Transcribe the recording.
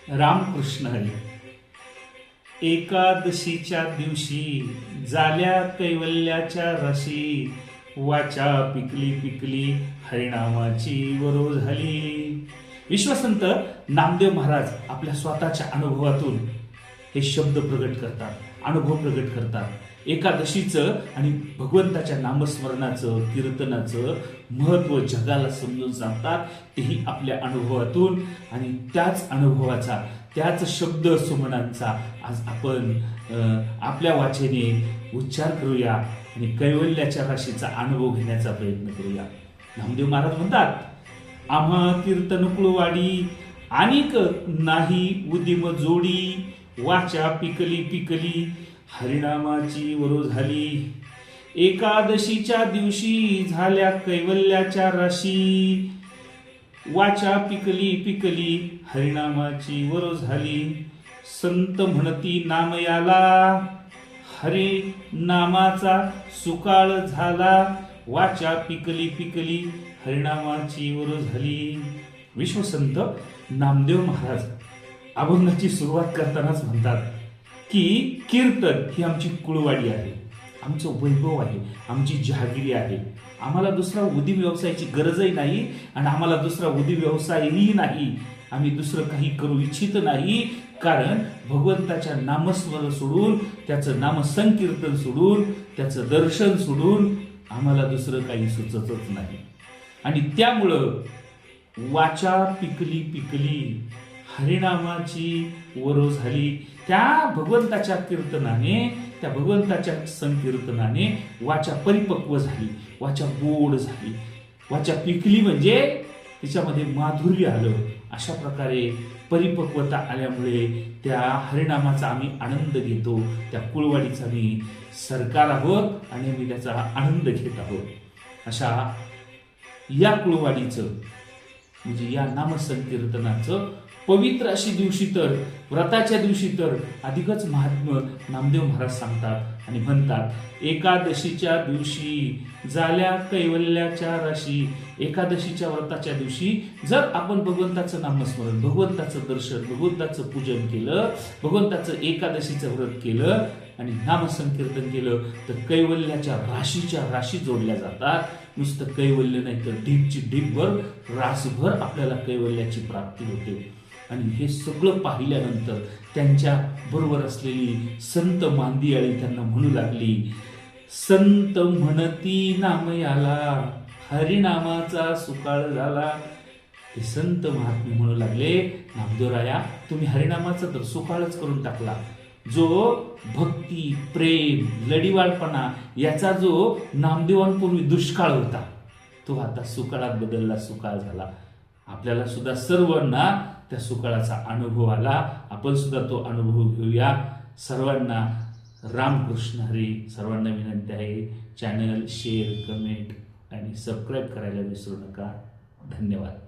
रामकृष्ण हरी. एकादशीच्या दिवशी झाल्या कैवल्याच्या राशी, वाचा पिकली पिकली हरिनामाची वरो झाली. विश्वसंत नामदेव महाराज आपल्या स्वतःच्या अनुभवातून हे शब्द प्रगट करतात, अनुभव प्रगट करतात. एकादशीचं आणि भगवंताच्या नामस्मरणाचं कीर्तनाचं महत्त्व जगाला समजून सांगतात, तेही आपल्या अनुभवातून. आणि त्याच अनुभवाचा, त्याच शब्द सुमनांचा आज आपण आपल्या वाचेने उच्चार करूया आणि कैवल्याच्या राशीचा अनुभव घेण्याचा प्रयत्न करूया. नामदेव महाराज म्हणतात, आम्हा कीर्तन कुळवाडी अनेक नाही उदिम जोडी, वाचा पिकली पिकली हरिनामाची वरो झाली. एकादशीच्या दिवशी झाल्या कैवल्याच्या राशी, वाचा पिकली पिकली हरिनामाची वरो झाली. संत म्हणती नाम याला, हरी नामाचा सुकाळ झाला, वाचा पिकली पिकली हरिनामाची वरो झाली. विश्वसंत नामदेव महाराज अभंगाची सुरुवात करतानाच म्हणतात की कीर्तन ही आमची कुळवाडी आहे, आमचं वैभव आहे, आमची जहागिरी आहे. आम्हाला दुसरा उद्योग व्यवसायाची गरजही नाही आणि आम्हाला दुसरा उद्योग व्यवसायही नाही. आम्ही दुसरं काही करू इच्छित नाही, कारण भगवंताच्या नामस्मरण सोडून, त्याचं नामसंकीर्तन सोडून, त्याचं दर्शन सोडून आम्हाला दुसरं काही सुचतच नाही. आणि त्यामुळं वाचा पिकली पिकली हरिनामाची वरो झाली. त्या भगवंताच्या कीर्तनाने, त्या भगवंताच्या संकीर्तनाने वाचा परिपक्व झाली, वाचा गोड झाली. वाचा पिकली म्हणजे तिच्यामध्ये माधुर्य आलं. अशा प्रकारे परिपक्वता आल्यामुळे त्या हरिनामाचा आम्ही आनंद घेतो, त्या कुळवाडीचा आम्ही सरकार आहोत आणि आम्ही त्याचा आनंद घेत आहोत. अशा या कुळवाडीचं म्हणजे या नामसंकीर्तनाचं पवित्र अशी दिवशी तर, व्रताच्या दिवशी तर अधिकच महात्म्य नामदेव महाराज सांगतात आणि म्हणतात, एकादशीच्या दिवशी झाल्या कैवल्याच्या राशी. एकादशीच्या व्रताच्या दिवशी जर आपण भगवंताचं नामस्मरण, भगवंताचं दर्शन, भगवंताचं पूजन केलं, भगवंताचं एकादशीचं व्रत केलं आणि नामसंकीर्तन केलं तर कैवल्याच्या राशीच्या राशी जोडल्या जातात. नुसतं कैवल्य नाही तर ढीगची ढीगभर, रासभर आपल्याला कैवल्याची प्राप्ती होते. आणि हे सगळं पाहिल्यानंतर त्यांच्या बरोबर असलेली संत मांदियाळी त्यांना म्हणू लागली, संत म्हणती नाम याला, हरिनामाचा सुकाळ झाला. हे संत महात्मे म्हणू लागले, नामदेवराया तुम्ही हरिनामाचा तर सुकाळच करून टाकला. जो भक्ती, प्रेम, लढीवाळपणा याचा जो नामदेवांपूर्वी दुष्काळ होता, तो आता सुकाळात बदलला, सुकाळ झाला. आपल्याला सुद्धा सर्वांना त्या सुकाळाचा अनुभव आला. आपण सुद्धा तो अनुभव घेऊया. सर्वांना रामकृष्ण हरी. सर्वांना विनंती आहे, चॅनल शेअर, कमेंट आणि सबस्क्राईब करायला विसरू नका. धन्यवाद.